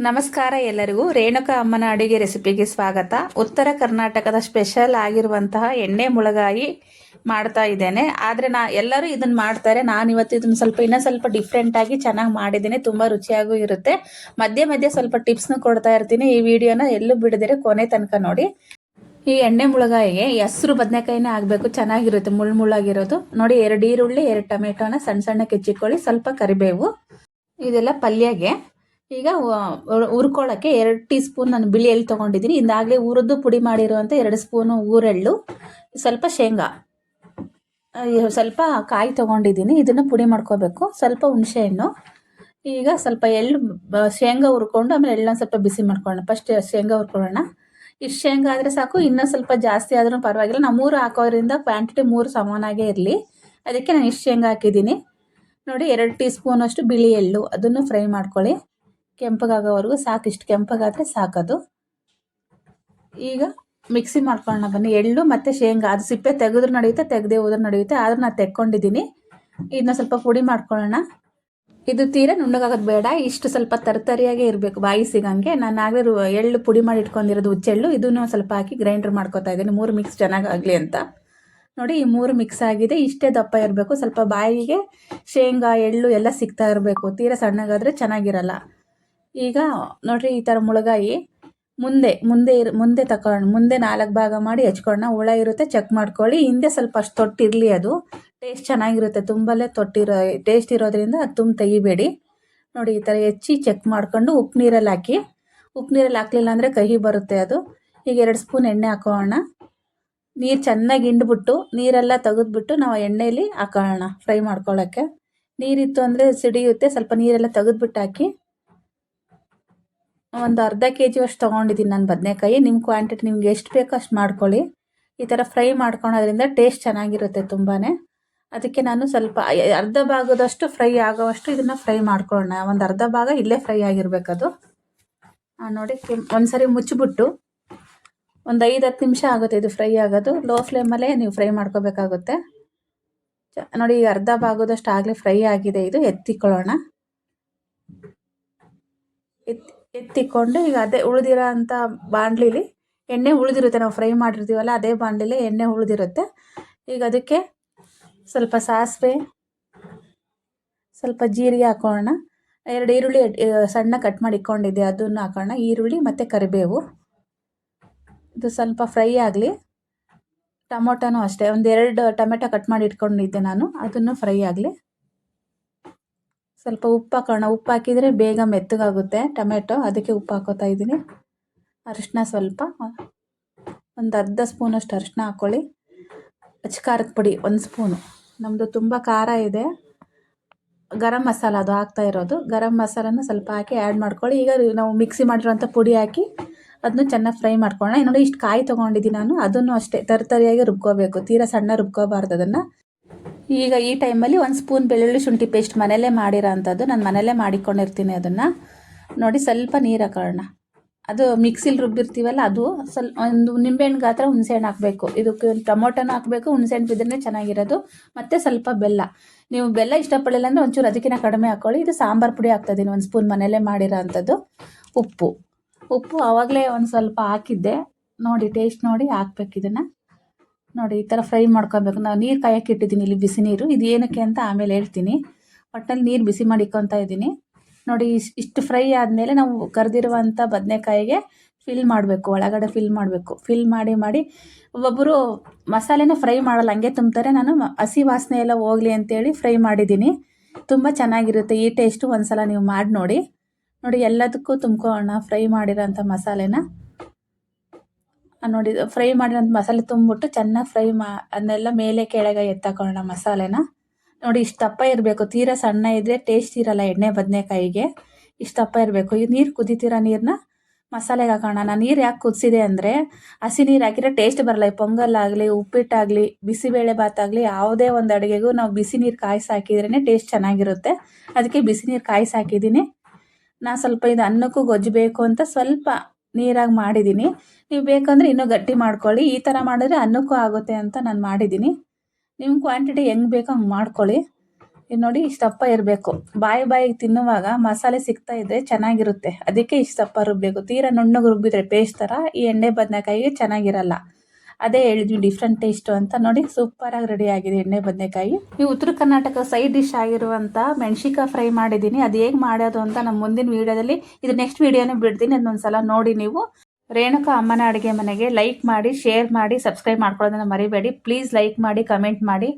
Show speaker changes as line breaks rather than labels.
ನಮಸ್ಕಾರ ಎಲ್ಲರಿಗೂ. ರೇಣುಕಾ ಅಮ್ಮನ ಅಡುಗೆ ರೆಸಿಪಿಗೆ ಸ್ವಾಗತ. ಉತ್ತರ ಕರ್ನಾಟಕದ ಸ್ಪೆಷಲ್ ಆಗಿರುವಂತಹ ಎಣ್ಣೆ ಮುಳಗಾಯಿ ಮಾಡ್ತಾ ಇದ್ದೇನೆ. ಆದರೆ ಎಲ್ಲರೂ ಇದನ್ನು ಮಾಡ್ತಾರೆ, ನಾನು ಇವತ್ತು ಇದನ್ನು ಇನ್ನೂ ಸ್ವಲ್ಪ ಡಿಫ್ರೆಂಟಾಗಿ ಚೆನ್ನಾಗಿ ಮಾಡಿದ್ದೀನಿ. ತುಂಬ ರುಚಿಯಾಗೂ ಇರುತ್ತೆ. ಮಧ್ಯೆ ಮಧ್ಯೆ ಸ್ವಲ್ಪ ಟಿಪ್ಸ್ನ ಕೊಡ್ತಾ ಇರ್ತೀನಿ. ಈ ವಿಡಿಯೋನ ಎಲ್ಲೂ ಬಿಡದಿರೆ ಕೊನೆ ತನಕ ನೋಡಿ. ಈ ಎಣ್ಣೆ ಮುಳಗಾಯಿಗೆ ಹೆಸರು ಬದನೆಕಾಯಿನೇ ಆಗಬೇಕು, ಚೆನ್ನಾಗಿರುತ್ತೆ, ಮುಳ್ಳಾಗಿರೋದು ನೋಡಿ. 2 ಈರುಳ್ಳಿ, 2 ಟೊಮೆಟೊನ ಸಣ್ಣ ಸಣ್ಣ ಕೆಚ್ಚಿಕೊಳ್ಳಿ, ಸ್ವಲ್ಪ ಕರಿಬೇವು, ಇದೆಲ್ಲ ಪಲ್ಯಗೆ. ಈಗ ಹುರ್ಕೊಳ್ಳೋಕ್ಕೆ 2 ಟೀ ಸ್ಪೂನ್ ನಾನು ಬಿಳಿ ಎಳ್ಳು ತೊಗೊಂಡಿದ್ದೀನಿ. ಇಂದಾಗಲೇ ಹುರಿದು ಪುಡಿ ಮಾಡಿರುವಂಥ 2 ಸ್ಪೂನು ಊರೆಳ್ಳು, ಸ್ವಲ್ಪ ಶೇಂಗಾ, ಸ್ವಲ್ಪ ಕಾಯಿ ತೊಗೊಂಡಿದ್ದೀನಿ. ಇದನ್ನು ಪುಡಿ ಮಾಡ್ಕೋಬೇಕು. ಸ್ವಲ್ಪ ಹುಣಸೆಹಣ್ಣು. ಈಗ ಸ್ವಲ್ಪ ಎಳ್ಳು, ಶೇಂಗಾ ಹುರ್ಕೊಂಡು ಆಮೇಲೆ ಎಳ್ಳನ್ನು ಸ್ವಲ್ಪ ಬಿಸಿ ಮಾಡ್ಕೊಳ್ಳೋಣ. ಫಸ್ಟ್ ಶೇಂಗಾ ಹುರ್ಕೊಳ್ಳೋಣ. ಇಷ್ಟು ಶೇಂಗಾ ಆದರೆ ಸಾಕು, ಇನ್ನೂ ಸ್ವಲ್ಪ ಜಾಸ್ತಿ ಆದ್ರೂ ಪರವಾಗಿಲ್ಲ. ನಾವು 3 ಹಾಕೋದ್ರಿಂದ ಕ್ವಾಂಟಿಟಿ 3 ಸಮಾನಾಗೇ ಇರಲಿ, ಅದಕ್ಕೆ ನಾನು ಇಷ್ಟು ಶೇಂಗಾ ಹಾಕಿದ್ದೀನಿ ನೋಡಿ. 2 ಟೀ ಸ್ಪೂನ್ ಅಷ್ಟು ಬಿಳಿ ಎಳ್ಳು, ಅದನ್ನು ಫ್ರೈ ಮಾಡ್ಕೊಳ್ಳಿ ಕೆಂಪಗಾಗೋವರೆಗೂ. ಸಾಕು, ಇಷ್ಟು ಕೆಂಪಗಾದರೆ ಸಾಕದು. ಈಗ ಮಿಕ್ಸಿ ಮಾಡ್ಕೊಳ್ಳೋಣ ಬನ್ನಿ. ಎಳ್ಳು ಮತ್ತು ಶೇಂಗಾ, ಅದು ಸಿಪ್ಪೆ ತೆಗೆದ್ರೂ ನಡೆಯುತ್ತೆ, ತೆಗೆದೇ ಹೋದ್ರೂ ನಡೆಯುತ್ತೆ, ಆದ್ರೆ ನಾನು ತೆಕ್ಕೊಂಡಿದ್ದೀನಿ. ಇದನ್ನ ಸ್ವಲ್ಪ ಪುಡಿ ಮಾಡ್ಕೊಳ್ಳೋಣ. ಇದು ತೀರಾ ನುಣ್ಣಗಾಗೋದು ಬೇಡ, ಇಷ್ಟು ಸ್ವಲ್ಪ ತರತರಿಯಾಗೇ ಇರಬೇಕು, ಬಾಯಿ ಸಿಗಂಗೆ. ನಾನು ಆಗಲೇ ಎಳ್ಳು ಪುಡಿ ಮಾಡಿ ಇಟ್ಕೊಂಡಿರೋದು ಹುಚ್ಚೆಳ್ಳು, ಇದನ್ನು ಸ್ವಲ್ಪ ಹಾಕಿ ಗ್ರೈಂಡರ್ ಮಾಡ್ಕೊತಾ ಇದ್ದೀನಿ, 3 ಮಿಕ್ಸ್ ಚೆನ್ನಾಗಾಗಲಿ ಅಂತ ನೋಡಿ. ಈ 3 ಮಿಕ್ಸ್ ಆಗಿದೆ. ಇಷ್ಟೇ ದಪ್ಪ ಇರಬೇಕು, ಸ್ವಲ್ಪ ಬಾಯಿಗೆ ಶೇಂಗಾ ಎಳ್ಳು ಎಲ್ಲ ಸಿಗ್ತಾ ಇರಬೇಕು. ತೀರಾ ಸಣ್ಣಗಾದರೆ ಚೆನ್ನಾಗಿರಲ್ಲ. ಈಗ ನೋಡ್ರಿ, ಈ ಥರ ಮುಳಗಾಯಿ ಮುಂದೆ ತಗೊಳ್ಳೋಣ. ಮುಂದೆ 4 ಭಾಗ ಮಾಡಿ ಹೆಚ್ಕೊಳ್ಳೋಣ. ಹುಳ ಇರುತ್ತೆ, ಚೆಕ್ ಮಾಡ್ಕೊಳ್ಳಿ. ಹಿಂದೆ ಸ್ವಲ್ಪ ಅಷ್ಟು ತೊಟ್ಟಿರಲಿ, ಅದು ಟೇಸ್ಟ್ ಚೆನ್ನಾಗಿರುತ್ತೆ. ತುಂಬಲೇ ಟೇಸ್ಟ್ ಇರೋದ್ರಿಂದ ಅದು ತುಂಬ ತೆಗಿಬೇಡಿ ನೋಡಿ. ಈ ಥರ ಹೆಚ್ಚಿ ಚೆಕ್ ಮಾಡ್ಕೊಂಡು ಉಪ್ಪು ನೀರಲ್ಲಿ ಹಾಕಿ. ಉಪ್ಪು ನೀರಲ್ಲಿ ಹಾಕಲಿಲ್ಲ ಅಂದರೆ ಕಹಿ ಬರುತ್ತೆ ಅದು. ಈಗ 2 ಸ್ಪೂನ್ ಎಣ್ಣೆ ಹಾಕೋಣ. ನೀರು ಚೆನ್ನಾಗಿ ಹಿಂಡ್ಬಿಟ್ಟು ನೀರೆಲ್ಲ ತೆಗೆದ್ಬಿಟ್ಟು ನಾವು ಎಣ್ಣೆಯಲ್ಲಿ ಹಾಕೋಣ ಫ್ರೈ ಮಾಡ್ಕೊಳ್ಳೋಕ್ಕೆ. ನೀರಿತ್ತು ಅಂದರೆ ಸಿಡಿಯುತ್ತೆ, ಸ್ವಲ್ಪ ನೀರೆಲ್ಲ ತೆಗೆದ್ಬಿಟ್ಟು ಹಾಕಿ. ಒಂದು ಅರ್ಧ kg ಅಷ್ಟು ತೊಗೊಂಡಿದ್ದೀನಿ ನಾನು ಬದನೆಕಾಯಿ. ನಿಮ್ಮ ಕ್ವಾಂಟಿಟಿ ನಿಮ್ಗೆ ಎಷ್ಟು ಬೇಕೋ ಅಷ್ಟು ಮಾಡ್ಕೊಳ್ಳಿ. ಈ ಥರ ಫ್ರೈ ಮಾಡ್ಕೊಳೋದ್ರಿಂದ ಟೇಸ್ಟ್ ಚೆನ್ನಾಗಿರುತ್ತೆ ತುಂಬಾ. ಅದಕ್ಕೆ ನಾನು ಸ್ವಲ್ಪ ಅರ್ಧ ಭಾಗದಷ್ಟು ಫ್ರೈ ಆಗೋವಷ್ಟು ಇದನ್ನು ಫ್ರೈ ಮಾಡ್ಕೊಳ್ಳೋಣ. ಒಂದು ಅರ್ಧ ಭಾಗ ಇಲ್ಲೇ ಫ್ರೈ ಆಗಿರಬೇಕದು ನೋಡಿ. ಒಂದ್ಸರಿ ಮುಚ್ಚಿಬಿಟ್ಟು ಒಂದು 5-10 ನಿಮಿಷ ಆಗುತ್ತೆ ಇದು ಫ್ರೈ ಆಗೋದು. ಲೋ ಫ್ಲೇಮಲ್ಲೇ ನೀವು ಫ್ರೈ ಮಾಡ್ಕೋಬೇಕಾಗುತ್ತೆ ನೋಡಿ. ಈಗ ಅರ್ಧ ಭಾಗದಷ್ಟು ಆಗಲೇ ಫ್ರೈ ಆಗಿದೆ. ಇದು ಎತ್ತಿಕೊಳ್ಳೋಣ. ಎತ್ತಿಕೊಂಡು ಈಗ ಅದೇ ಉಳಿದಿರೋ ಅಂಥ ಬಾಣಲಿಲಿ ಎಣ್ಣೆ ಉಳಿದಿರುತ್ತೆ, ನಾವು ಫ್ರೈ ಮಾಡಿರ್ತೀವಲ್ಲ ಅದೇ ಬಾಣಲಿಲಿ ಎಣ್ಣೆ ಉಳಿದಿರುತ್ತೆ. ಈಗ ಅದಕ್ಕೆ ಸ್ವಲ್ಪ ಸಾಸಿವೆ, ಸ್ವಲ್ಪ ಜೀರಿಗೆ ಹಾಕೋಣ. 2 ಈರುಳ್ಳಿ ಸಣ್ಣ ಕಟ್ ಮಾಡಿ ಇಟ್ಕೊಂಡಿದ್ದೆ, ಅದನ್ನು ಹಾಕೋಣ. ಈರುಳ್ಳಿ ಮತ್ತು ಕರಿಬೇವು, ಇದು ಸ್ವಲ್ಪ ಫ್ರೈ ಆಗಲಿ. ಟೊಮೊಟೊನೂ ಅಷ್ಟೇ, ಒಂದು 2 ಟೊಮೆಟೊ ಕಟ್ ಮಾಡಿ ಇಟ್ಕೊಂಡಿದ್ದೆ ನಾನು, ಅದನ್ನು ಫ್ರೈ ಆಗಲಿ. ಸ್ವಲ್ಪ ಉಪ್ಪು ಹಾಕೋಣ. ಉಪ್ಪು ಹಾಕಿದರೆ ಬೇಗ ಮೆತ್ತಗಾಗುತ್ತೆ ಟೊಮೆಟೊ, ಅದಕ್ಕೆ ಉಪ್ಪು ಹಾಕೋತಾ ಇದ್ದೀನಿ. ಅರಿಶಿನ ಸ್ವಲ್ಪ, ಒಂದು ಅರ್ಧ ಸ್ಪೂನಷ್ಟು ಅರಿಶಿನ ಹಾಕ್ಕೊಳ್ಳಿ. ಖಾರದ ಪುಡಿ 1 ಸ್ಪೂನು, ನಮ್ಮದು ತುಂಬ ಖಾರ ಇದೆ. ಗರಂ ಮಸಾಲ ಅದು ಹಾಕ್ತಾ ಇರೋದು. ಗರಂ ಮಸಾಲನ ಸ್ವಲ್ಪ ಹಾಕಿ ಆ್ಯಡ್ ಮಾಡ್ಕೊಳ್ಳಿ. ಈಗ ನಾವು ಮಿಕ್ಸಿ ಮಾಡಿರೋಂಥ ಪುಡಿ ಹಾಕಿ ಅದನ್ನು ಚೆನ್ನಾಗಿ ಫ್ರೈ ಮಾಡ್ಕೊಳ್ಳೋಣ. ನೋಡಿ, ಇಷ್ಟು ಕಾಯಿ ತೊಗೊಂಡಿದ್ದೀನಿ ನಾನು, ಅದನ್ನು ಅಷ್ಟೇ ತರಿಯಾಗಿ ರುಬ್ಕೋಬೇಕು, ತೀರಾ ಸಣ್ಣ ರುಬ್ಕೋಬಾರ್ದು ಅದನ್ನು. ಈಗ ಈ ಟೈಮಲ್ಲಿ 1 ಸ್ಪೂನ್ ಬೆಳ್ಳುಳ್ಳಿ ಶುಂಠಿ ಪೇಸ್ಟ್ ಮನೆಯಲ್ಲೇ ಮಾಡಿರೋ ಅಂಥದ್ದು, ನಾನು ಮನೆಯಲ್ಲೇ ಮಾಡಿಕೊಂಡಿರ್ತೀನಿ ಅದನ್ನು ನೋಡಿ. ಸ್ವಲ್ಪ ನೀರು ಹಾಕೋಣ. ಅದು ಮಿಕ್ಸಿಲಿ ರುಬ್ಬಿರ್ತೀವಲ್ಲ, ಅದು ಸ್ವಲ್ಪ ಒಂದು ನಿಂಬೆಹಣ್ಣು ಗಾತ್ರ ಹುಣಸೆಹಣ್ಣು ಹಾಕಬೇಕು. ಇದಕ್ಕೆ ಟೊಮೊಟೊನೂ ಹಾಕಬೇಕು, ಹುಣಸೆಹಣ್ಣು ಬಿದ್ದರೆ ಚೆನ್ನಾಗಿರೋದು. ಮತ್ತು ಸ್ವಲ್ಪ ಬೆಲ್ಲ. ನೀವು ಬೆಲ್ಲ ಇಷ್ಟಪಡಲಿಲ್ಲ ಅಂದರೆ ಒಂಚೂರು ಅದಕ್ಕಿಂತ ಕಡಿಮೆ ಹಾಕ್ಕೊಳ್ಳಿ. ಇದು ಸಾಂಬಾರು ಪುಡಿ ಹಾಕ್ತಾಯಿದ್ದೀನಿ 1 ಸ್ಪೂನ್ ಮನೆಯಲ್ಲೇ ಮಾಡಿರೋ ಅಂಥದ್ದು. ಉಪ್ಪು ಆವಾಗಲೇ ಒಂದು ಸ್ವಲ್ಪ ಹಾಕಿದ್ದೆ ನೋಡಿ, ಟೇಸ್ಟ್ ನೋಡಿ ಹಾಕ್ಬೇಕು ಇದನ್ನು ನೋಡಿ. ಈ ಥರ ಫ್ರೈ ಮಾಡ್ಕೊಬೇಕು. ನಾವು ನೀರು ಕಾಯಕ್ಕೆ ಇಟ್ಟಿದ್ದೀನಿ ಇಲ್ಲಿ, ಬಿಸಿ ನೀರು. ಇದು ಏನಕ್ಕೆ ಅಂತ ಆಮೇಲೆ ಹೇಳ್ತೀನಿ. ಒಟ್ಟಿನಲ್ಲಿ ನೀರು ಬಿಸಿ ಮಾಡಿ ಇಕ್ಕೊತಾ ಇದ್ದೀನಿ ನೋಡಿ. ಇಷ್ಟು ಫ್ರೈ ಆದಮೇಲೆ ನಾವು ಕರೆದಿರುವಂಥ ಬದನೆಕಾಯಿಗೆ ಫಿಲ್ ಮಾಡಬೇಕು, ಒಳಗಡೆ ಫಿಲ್ ಮಾಡಬೇಕು. ಫಿಲ್ ಮಾಡಿ ಒಬ್ಬೊಬ್ಬರು ಮಸಾಲೆನ ಫ್ರೈ ಮಾಡಲ್ಲ, ಹಂಗೆ ತುಂಬ್ತಾರೆ. ನಾನು ಹಸಿ ವಾಸನೆ ಎಲ್ಲ ಹೋಗಲಿ ಅಂತೇಳಿ ಫ್ರೈ ಮಾಡಿದ್ದೀನಿ. ತುಂಬ ಚೆನ್ನಾಗಿರುತ್ತೆ ಈ ಟೇಸ್ಟು. ಒಂದು ಸಲ ನೀವು ಮಾಡಿ ನೋಡಿ. ಎಲ್ಲದಕ್ಕೂ ತುಂಬ್ಕೊಳ್ಳೋಣ ಫ್ರೈ ಮಾಡಿರೋಂಥ ಮಸಾಲೆನ ನೋಡಿ. ಫ್ರೈ ಮಾಡಿರೋಂಥ ಮಸಾಲೆ ತುಂಬಿಬಿಟ್ಟು ಚೆನ್ನಾಗಿ ಅದನ್ನೆಲ್ಲ ಮೇಲೆ ಕೆಳಗೆ ಎತ್ತಾಕೊಳ್ಳೋಣ ಮಸಾಲೆನ ನೋಡಿ. ಇಷ್ಟು ದಪ್ಪ ಇರಬೇಕು, ತೀರಾ ಸಣ್ಣ ಇದ್ದರೆ ಟೇಸ್ಟ್ ಇರಲ್ಲ ಎಣ್ಣೆ ಬದನೆಕಾಯಿಗೆ. ಇಷ್ಟು ದಪ್ಪ ಇರಬೇಕು. ಈ ನೀರು ಕುದಿತಿರೋ ನೀರನ್ನ ಮಸಾಲೆಗೆ ಹಾಕೋಣ. ನಾನು ನೀರು ಯಾಕೆ ಕುದಿಸಿದೆ ಅಂದರೆ, ಹಸಿ ನೀರು ಹಾಕಿದ್ರೆ ಟೇಸ್ಟ್ ಬರಲ್ಲ. ಈ ಪೊಂಗಲ್ಲಾಗಲಿ, ಉಪ್ಪಿಟ್ಟಾಗಲಿ, ಬಿಸಿಬೇಳೆ ಭಾತಾಗಲಿ, ಯಾವುದೇ ಒಂದು ಅಡುಗೆಗೂ ನಾವು ಬಿಸಿ ನೀರು ಕಾಯಿಸಿ ಹಾಕಿದ್ರೇ ಟೇಸ್ಟ್ ಚೆನ್ನಾಗಿರುತ್ತೆ. ಅದಕ್ಕೆ ಬಿಸಿ ನೀರು ಕಾಯಿಸಿ ಹಾಕಿದ್ದೀನಿ. ನಾನು ಸ್ವಲ್ಪ ಇದು ಅನ್ನಕ್ಕೂ ಗೊಜ್ಜು ಬೇಕು ಅಂತ ಸ್ವಲ್ಪ ನೀರಾಗಿ ಮಾಡಿದ್ದೀನಿ. ನೀವು ಬೇಕಂದರೆ ಇನ್ನೂ ಗಟ್ಟಿ ಮಾಡ್ಕೊಳ್ಳಿ. ಈ ಥರ ಮಾಡಿದ್ರೆ ಅನ್ನಕ್ಕೂ ಆಗುತ್ತೆ ಅಂತ ನಾನು ಮಾಡಿದ್ದೀನಿ. ನಿಮ್ಮ ಕ್ವಾಂಟಿಟಿ ಹೆಂಗೆ ಬೇಕೋ ಹಂಗೆ ಮಾಡ್ಕೊಳ್ಳಿ. ಇದು ನೋಡಿ ಇಷ್ಟು ದಪ್ಪ ಇರಬೇಕು. ಬಾಯಿಗೆ ತಿನ್ನುವಾಗ ಮಸಾಲೆ ಸಿಗ್ತಾ ಇದ್ರೆ ಚೆನ್ನಾಗಿರುತ್ತೆ. ಅದಕ್ಕೆ ಇಷ್ಟು ದಪ್ಪ ರುಬ್ಬಬೇಕು. ತೀರಾ ನುಣ್ಣಗೆ ರುಬ್ಬಿದ್ರೆ ಪೇಸ್ಟ್ ಥರ ಈ ಎಣ್ಣೆ ಬದನೆಕಾಯಿಗೆ ಚೆನ್ನಾಗಿರಲ್ಲ. ಅದೇ ಹೇಳಿದ್ವಿ ಡಿಫ್ರೆಂಟ್ ಟೇಸ್ಟು ಅಂತ. ನೋಡಿ ಸೂಪರಾಗಿ ರೆಡಿ ಆಗಿದೆ ಎಣ್ಣೆ ಬದನೆಕಾಯಿ. ಈ ಉತ್ತರ ಕರ್ನಾಟಕ ಸೈಡ್ ಡಿಶ್ ಆಗಿರುವಂಥ ಮೆಣಸಿಕಾಯಿ ಫ್ರೈ ಮಾಡಿದ್ದೀನಿ. ಅದು ಹೇಗೆ ಮಾಡೋದು ಅಂತ ನಮ್ಮ ಮುಂದಿನ ವೀಡಿಯೋದಲ್ಲಿ, ಇದು ನೆಕ್ಸ್ಟ್ ವೀಡಿಯೋನೇ ಬಿಡ್ತೀನಿ, ಅದನ್ನೊಂದ್ಸಲ ನೋಡಿ ನೀವು. ರೇಣುಕಾ ಅಮ್ಮನ ಅಡುಗೆ ಮನೆಗೆ ಲೈಕ್ ಮಾಡಿ, ಶೇರ್ ಮಾಡಿ, ಸಬ್ಸ್ಕ್ರೈಬ್ ಮಾಡ್ಕೊಳ್ಳೋದನ್ನ ಮರಿಬೇಡಿ. ಪ್ಲೀಸ್ ಲೈಕ್ ಮಾಡಿ, ಕಮೆಂಟ್ ಮಾಡಿ.